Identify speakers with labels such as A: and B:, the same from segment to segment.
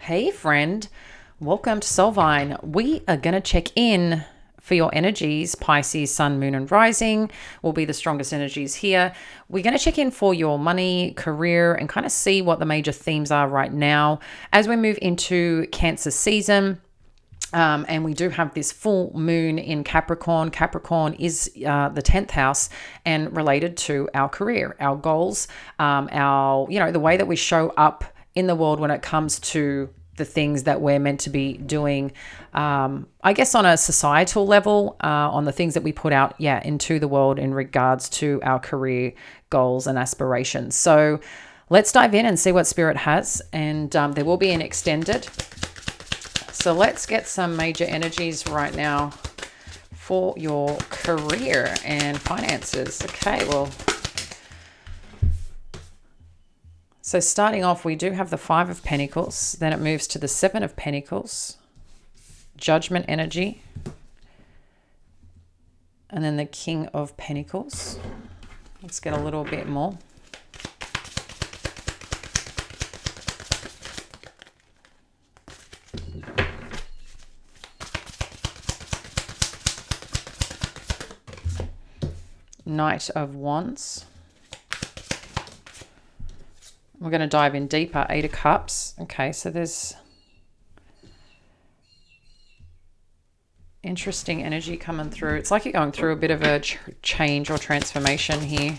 A: Hey friend, welcome to Soulvine. We are going to check in for your energies. Pisces, Sun, Moon and Rising will be the strongest energies here. We're going to check in for your money, career and kind of see what the major themes are right now as we move into Cancer season. And we do have this full moon in Capricorn. Capricorn is the 10th house and related to our career, our goals, the way that we show up in the world when it comes to the things that we're meant to be doing, I guess on a societal level, on the things that we put out, into the world in regards to our career goals and aspirations. So let's dive in and see what Spirit has. And there will be an extended. So let's get some major energies right now for your career and finances. Okay, well, so starting off, we do have the Five of Pentacles. Then it moves to the Seven of Pentacles, Judgment energy, and then the King of Pentacles. Let's get a little bit more. Knight of Wands. We're going to dive in deeper. Eight of Cups. Okay, so there's interesting energy coming through. It's like you're going through a bit of a change or transformation here.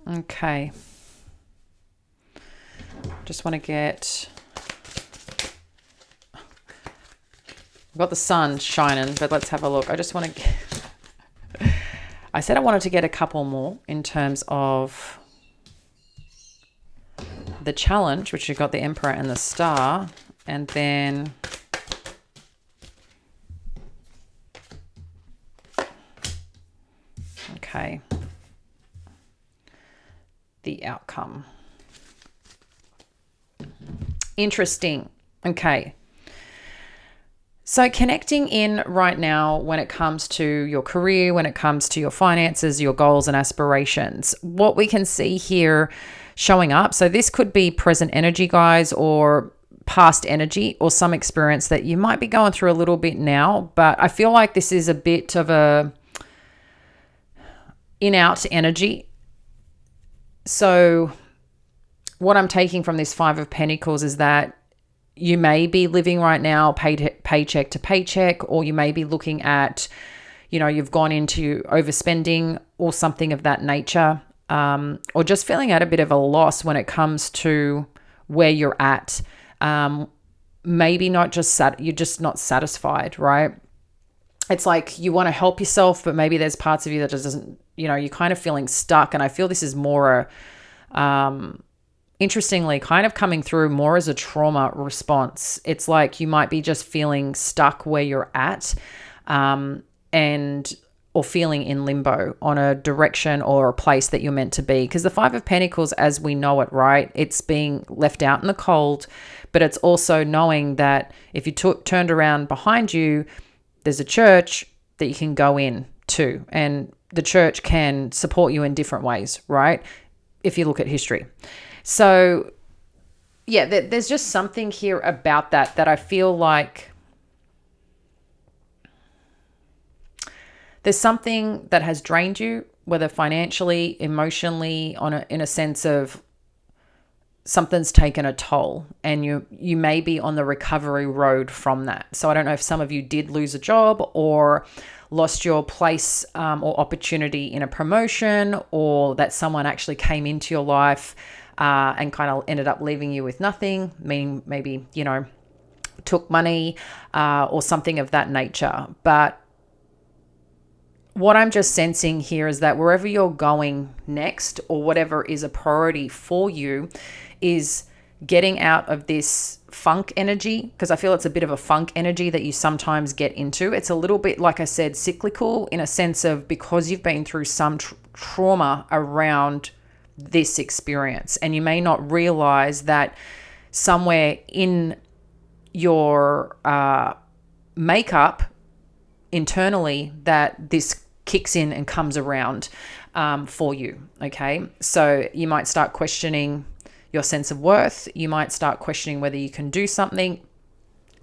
A: Okay. Just want to get... I've got the sun shining, but let's have a look. I just want to get... I said I wanted to get a couple more in terms of the challenge, which you've got the Emperor and the Star, and then okay, the outcome. Interesting. Okay. So connecting in right now when it comes to your career, when it comes to your finances, your goals and aspirations, what we can see here showing up. So this could be present energy, guys, or past energy or some experience that you might be going through a little bit now. But I feel like this is a bit of a in-out energy. So what I'm taking from this Five of Pentacles is that you may be living right now paycheck to paycheck, or you may be looking at, you've gone into overspending or something of that nature, or just feeling at a bit of a loss when it comes to where you're at. Maybe not just you're just not satisfied, right? It's like you want to help yourself, but maybe there's parts of you that just doesn't, you're kind of feeling stuck. And I feel this is more interestingly, kind of coming through more as a trauma response. It's like you might be just feeling stuck where you're at, or feeling in limbo on a direction or a place that you're meant to be. Because the Five of Pentacles, as we know it, right, it's being left out in the cold, but it's also knowing that if you turned around behind you, there's a church that you can go in to, and the church can support you in different ways, right? If you look at history. So, there's just something here about that I feel like there's something that has drained you, whether financially, emotionally, in a sense of something's taken a toll, and you may be on the recovery road from that. So I don't know if some of you did lose a job or lost your place or opportunity in a promotion, or that someone actually came into your life and kind of ended up leaving you with nothing, meaning maybe, took money or something of that nature. But what I'm just sensing here is that wherever you're going next, or whatever is a priority for you, is getting out of this funk energy, because I feel it's a bit of a funk energy that you sometimes get into. It's a little bit, like I said, cyclical in a sense of because you've been through some trauma around this experience, and you may not realize that somewhere in your makeup internally that this kicks in and comes around for you. Okay. So you might start questioning your sense of worth. You might start questioning whether you can do something.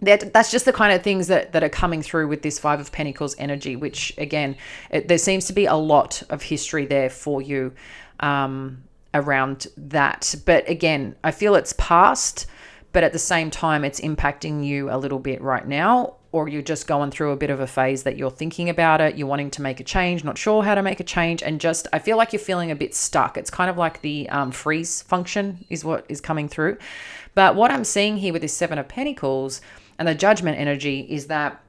A: That's just the kind of things that are coming through with this Five of Pentacles energy, which again, there seems to be a lot of history there for you around that. But again, I feel it's past, but at the same time, it's impacting you a little bit right now, or you're just going through a bit of a phase that you're thinking about it. You're wanting to make a change, not sure how to make a change. And just, I feel like you're feeling a bit stuck. It's kind of like the freeze function is what is coming through. But what I'm seeing here with this Seven of Pentacles and the Judgment energy is that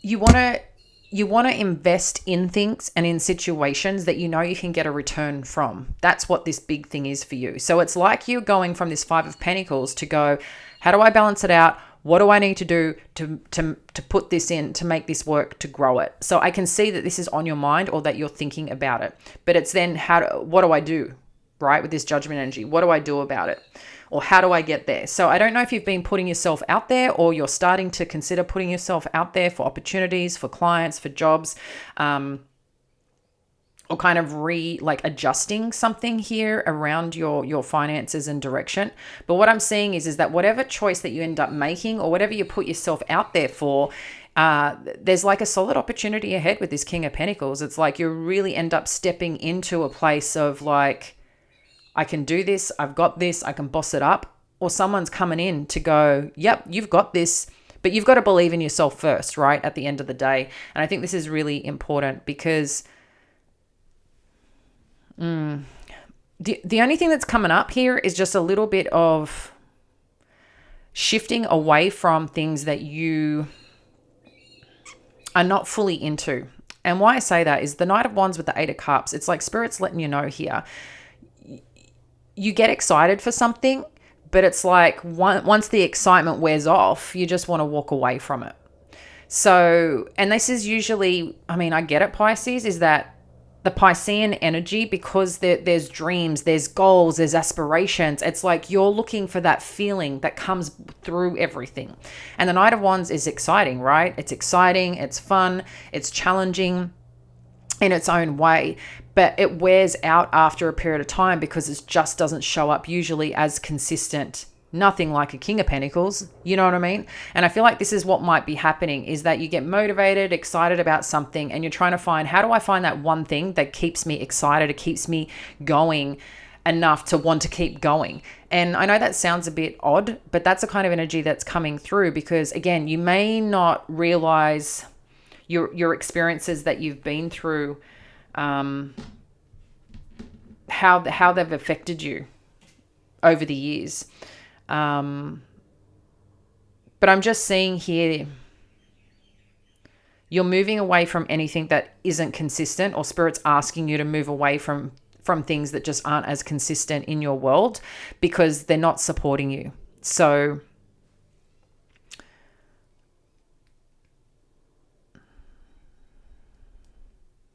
A: you want to invest in things and in situations that you know you can get a return from. That's what this big thing is for you. So it's like you're going from this Five of Pentacles to go, how do I balance it out? What do I need to do to put this in, to make this work, to grow it? So I can see that this is on your mind or that you're thinking about it. But it's then what do I do, right, with this Judgment energy? What do I do about it? Or how do I get there? So I don't know if you've been putting yourself out there, or you're starting to consider putting yourself out there for opportunities, for clients, for jobs, or kind of adjusting something here around your finances and direction. But what I'm seeing is that whatever choice that you end up making, or whatever you put yourself out there for, there's like a solid opportunity ahead with this King of Pentacles. It's like you really end up stepping into a place of like, I can do this, I've got this, I can boss it up. Or someone's coming in to go, yep, you've got this, but you've got to believe in yourself first, right? At the end of the day. And I think this is really important because the only thing that's coming up here is just a little bit of shifting away from things that you are not fully into. And why I say that is the Knight of Wands with the Eight of Cups. It's like Spirit's letting you know here, you get excited for something, but it's like once the excitement wears off, you just want to walk away from it. So, and this is usually, I mean, I get it, Pisces, is that the Piscean energy, because there's dreams, there's goals, there's aspirations. It's like you're looking for that feeling that comes through everything. And the Knight of Wands is exciting, right? It's exciting, it's fun, it's challenging in its own way, but it wears out after a period of time because it just doesn't show up usually as consistent. Nothing like a King of Pentacles, you know what I mean? And I feel like this is what might be happening, is that you get motivated, excited about something, and you're trying to find, how do I find that one thing that keeps me excited, it keeps me going enough to want to keep going. And I know that sounds a bit odd, but that's the kind of energy that's coming through, because again, you may not realize your experiences that you've been through, how they've affected you over the years. But I'm just seeing here, you're moving away from anything that isn't consistent, or Spirit's asking you to move away from things that just aren't as consistent in your world because they're not supporting you. So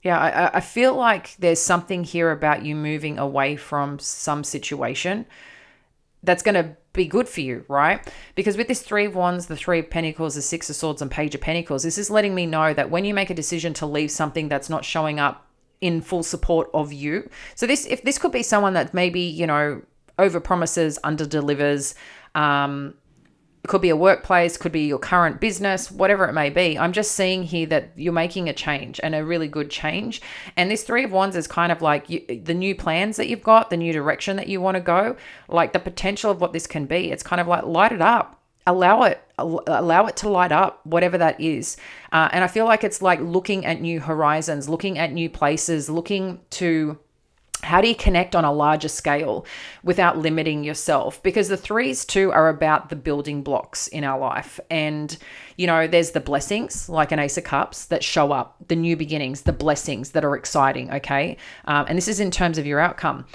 A: yeah, I feel like there's something here about you moving away from some situation that's going to be good for you, right? Because with this Three of Wands, the Three of Pentacles, the Six of Swords, and Page of Pentacles, this is letting me know that when you make a decision to leave something that's not showing up in full support of you. So this could be someone that maybe, over promises, under delivers. It could be a workplace, could be your current business, whatever it may be. I'm just seeing here that you're making a change, and a really good change. And this Three of Wands is kind of like the new plans that you've got, the new direction that you want to go, like the potential of what this can be. It's kind of like, light it up, allow it to light up, whatever that is. And I feel like it's like looking at new horizons, looking at new places, looking to, how do you connect on a larger scale without limiting yourself? Because the threes too are about the building blocks in our life. And, there's the blessings, like an Ace of Cups, that show up, the new beginnings, the blessings that are exciting, okay? And this is in terms of your outcome.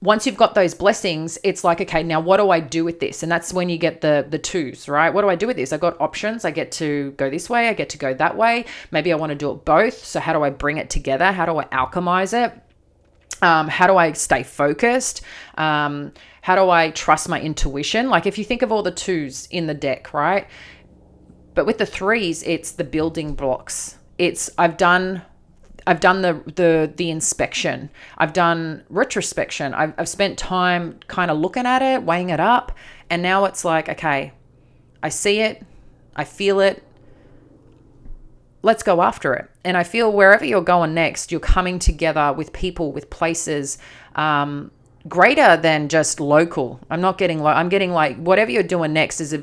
A: Once you've got those blessings, it's like, okay, now what do I do with this? And that's when you get the twos, right? What do I do with this? I got options. I get to go this way. I get to go that way. Maybe I want to do it both. So how do I bring it together? How do I alchemize it? How do I stay focused? How do I trust my intuition? Like if you think of all the twos in the deck, right? But with the threes, it's the building blocks. It's I've done the inspection. I've done retrospection. I've spent time kind of looking at it, weighing it up. And now it's like, okay, I see it. I feel it. Let's go after it. And I feel wherever you're going next, you're coming together with people, with places, greater than just local. I'm getting like whatever you're doing next is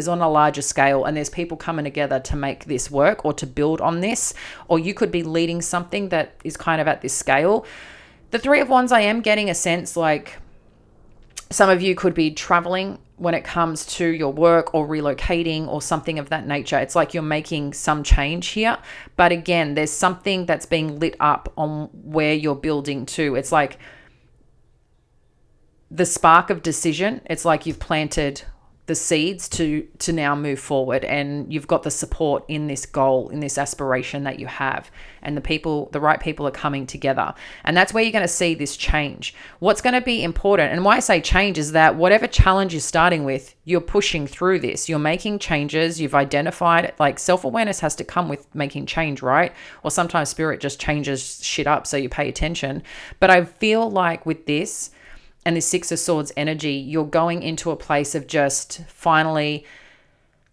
A: on a larger scale, and there's people coming together to make this work or to build on this, or you could be leading something that is kind of at this scale. The Three of Wands, I am getting a sense like some of you could be traveling when it comes to your work or relocating or something of that nature. It's like you're making some change here. But again, there's something that's being lit up on where you're building to. It's like the spark of decision. It's like you've planted the seeds to now move forward, and you've got the support in this goal, in this aspiration that you have, and the right people are coming together. And that's where you're going to see this change. What's going to be important, and why I say change, is that whatever challenge you're starting with, you're pushing through this. You're making changes. You've identified it. Like, self-awareness has to come with making change, right? Or sometimes spirit just changes shit up so you pay attention. But I feel like with this, and this Six of Swords energy, you're going into a place of just finally,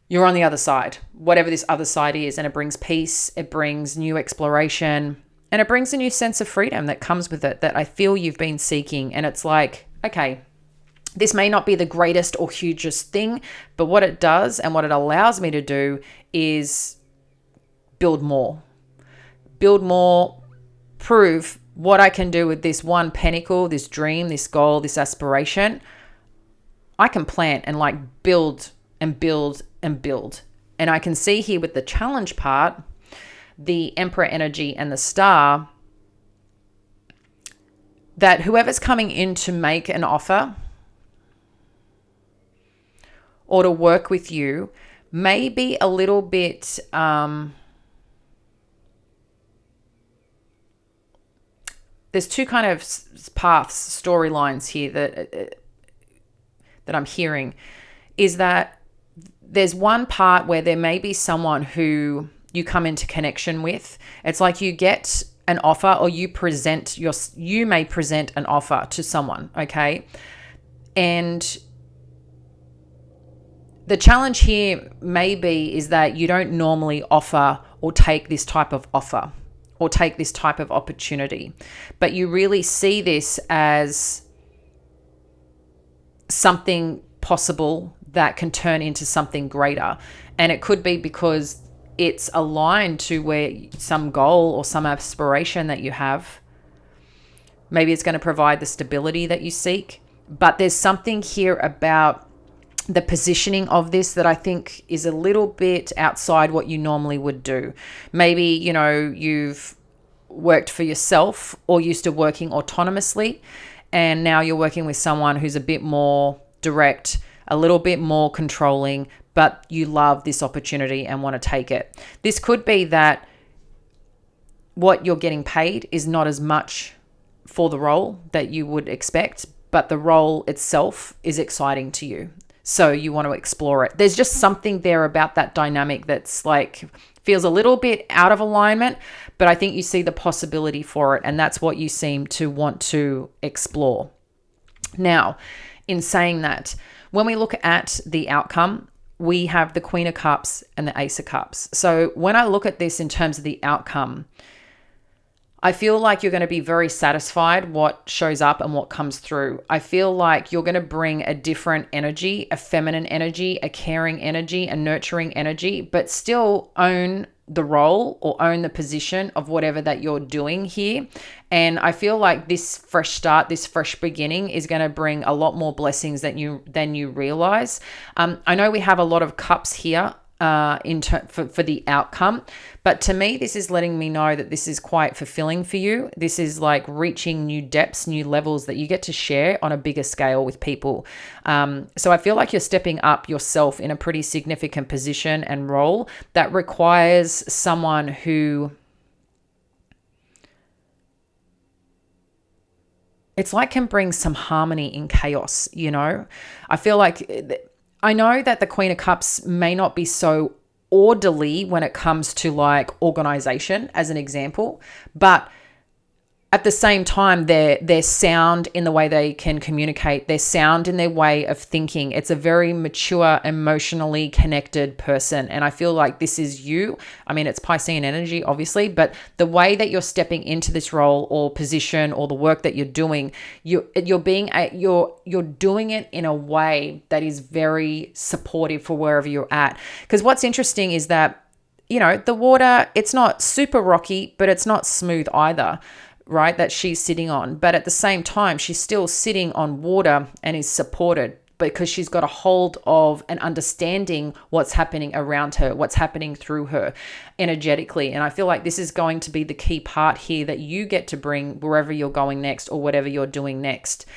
A: you're on the other side, whatever this other side is. And it brings peace, it brings new exploration, and it brings a new sense of freedom that comes with it that I feel you've been seeking. And it's like, okay, this may not be the greatest or hugest thing, but what it does and what it allows me to do is build more, prove what I can do with this one pinnacle, this dream, this goal, this aspiration. I can plant and like build and build and build. And I can see here with the challenge part, the Emperor energy and the Star, that whoever's coming in to make an offer or to work with you may be a little bit there's two kind of paths, storylines here that I'm hearing, is that there's one part where there may be someone who you come into connection with. It's like you get an offer, or you may present an offer to someone, okay? And the challenge here maybe is that you don't normally offer or take this type of offer or take this type of opportunity, but you really see this as something possible that can turn into something greater. And it could be because it's aligned to where some goal or some aspiration that you have. Maybe it's going to provide the stability that you seek, but there's something here about the positioning of this that I think is a little bit outside what you normally would do. Maybe, you've worked for yourself or used to working autonomously, and now you're working with someone who's a bit more direct, a little bit more controlling, but you love this opportunity and want to take it. This could be that what you're getting paid is not as much for the role that you would expect, but the role itself is exciting to you. So you want to explore it. There's just something there about that dynamic that's like, feels a little bit out of alignment, but I think you see the possibility for it. And that's what you seem to want to explore. Now, in saying that, when we look at the outcome, we have the Queen of Cups and the Ace of Cups. So when I look at this in terms of the outcome, I feel like you're going to be very satisfied what shows up and what comes through. I feel like you're going to bring a different energy, a feminine energy, a caring energy, a nurturing energy, but still own the role or own the position of whatever that you're doing here. And I feel like this fresh start, this fresh beginning is going to bring a lot more blessings than you realize. I know we have a lot of cups here for the outcome, but to me this is letting me know that this is quite fulfilling for you. This is like reaching new depths, new levels that you get to share on a bigger scale with people. So I feel like you're stepping up yourself in a pretty significant position and role that requires someone who, it's like, can bring some harmony in chaos. I feel like I know that the Queen of Cups may not be so orderly when it comes to like organization, as an example, but at the same time, they're sound in the way they can communicate. They're sound in their way of thinking. It's a very mature, emotionally connected person. And I feel like this is you. I mean, it's Piscean energy, obviously, but the way that you're stepping into this role or position or the work that you're doing, you're doing it in a way that is very supportive for wherever you're at. Because what's interesting is that, you know, the water, it's not super rocky, but it's not smooth either, right, that she's sitting on. But at the same time, she's still sitting on water and is supported because she's got a hold of and understanding what's happening around her, what's happening through her energetically. And I feel like this is going to be the key part here that you get to bring wherever you're going next or whatever you're doing next.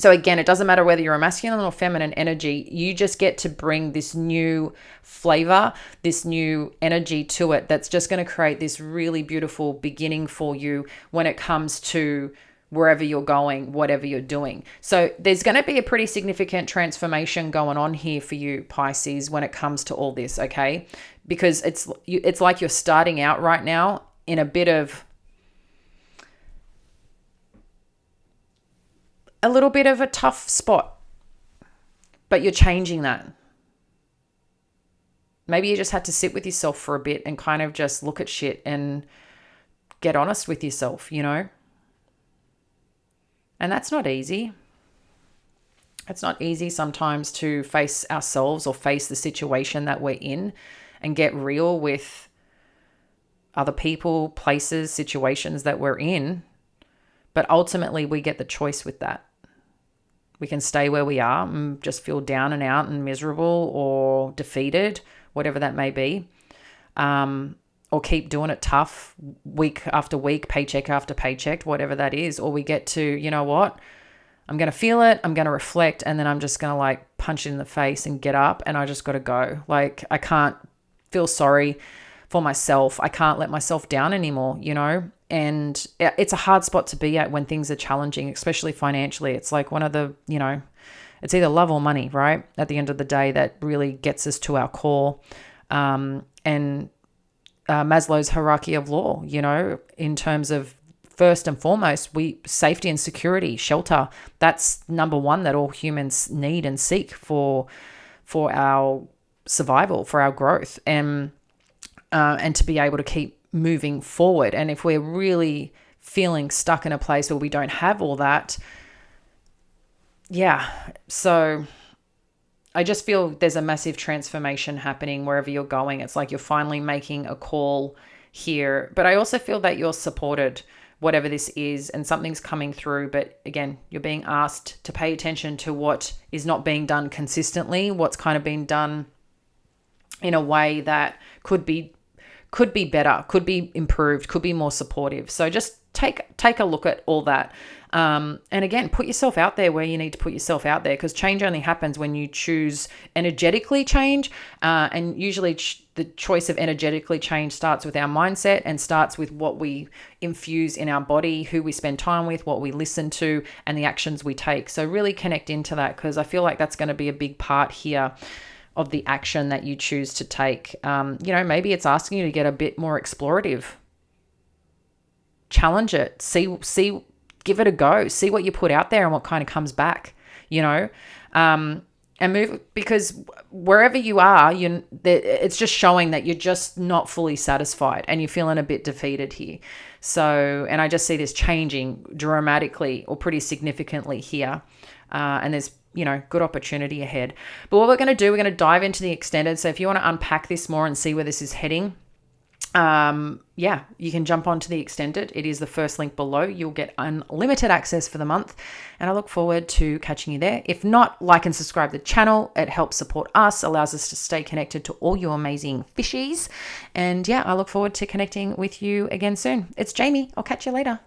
A: So again, it doesn't matter whether you're a masculine or feminine energy, you just get to bring this new flavor, this new energy to it that's just going to create this really beautiful beginning for you when it comes to wherever you're going, whatever you're doing. So there's going to be a pretty significant transformation going on here for you, Pisces, when it comes to all this, okay? Because it's like you're starting out right now in a bit of a little bit of a tough spot, but you're changing that. Maybe you just had to sit with yourself for a bit and kind of just look at shit and get honest with yourself, you know? And that's not easy. It's not easy sometimes to face ourselves or face the situation that we're in and get real with other people, places, situations that we're in. But ultimately, we get the choice with that. We can stay where we are and just feel down and out and miserable or defeated, whatever that may be, or keep doing it tough week after week, paycheck after paycheck, whatever that is. Or we get to, you know what, I'm going to feel it, I'm going to reflect, and then I'm just going to like punch it in the face and get up, and I just got to go. Like, I can't feel sorry for myself. I can't let myself down anymore, you know? And it's a hard spot to be at when things are challenging, especially financially. It's like one of the, you know, it's either love or money, right? At the end of the day, that really gets us to our core. And Maslow's hierarchy of law, you know, in terms of first and foremost, safety and security, shelter. That's number one that all humans need and seek for our survival, for our growth, and to be able to keep moving forward. And if we're really feeling stuck in a place where we don't have all that, so I just feel there's a massive transformation happening wherever you're going. It's like you're finally making a call here, but I also feel that you're supported, whatever this is, and something's coming through. But again, you're being asked to pay attention to what is not being done consistently, what's kind of been done in a way that could be better, could be improved, could be more supportive. So just take a look at all that. And again, put yourself out there where you need to put yourself out there, because change only happens when you choose energetically change. And usually the choice of energetically change starts with our mindset and starts with what we infuse in our body, who we spend time with, what we listen to, and the actions we take. So really connect into that, because I feel like that's going to be a big part here of the action that you choose to take. You know, maybe it's asking you to get a bit more explorative. Challenge it. See, give it a go. See what you put out there and what kind of comes back, you know, and move, because wherever you are, it's just showing that you're just not fully satisfied and you're feeling a bit defeated here. So, and I just see this changing dramatically or pretty significantly here. And there's, you know, good opportunity ahead. But what we're going to do, we're going to dive into the extended. So if you want to unpack this more and see where this is heading, you can jump onto the extended. It is the first link below. You'll get unlimited access for the month, and I look forward to catching you there. If not, like and subscribe to the channel. It helps support us, allows us to stay connected to all you amazing fishies. And I look forward to connecting with you again soon. It's Jamie. I'll catch you later.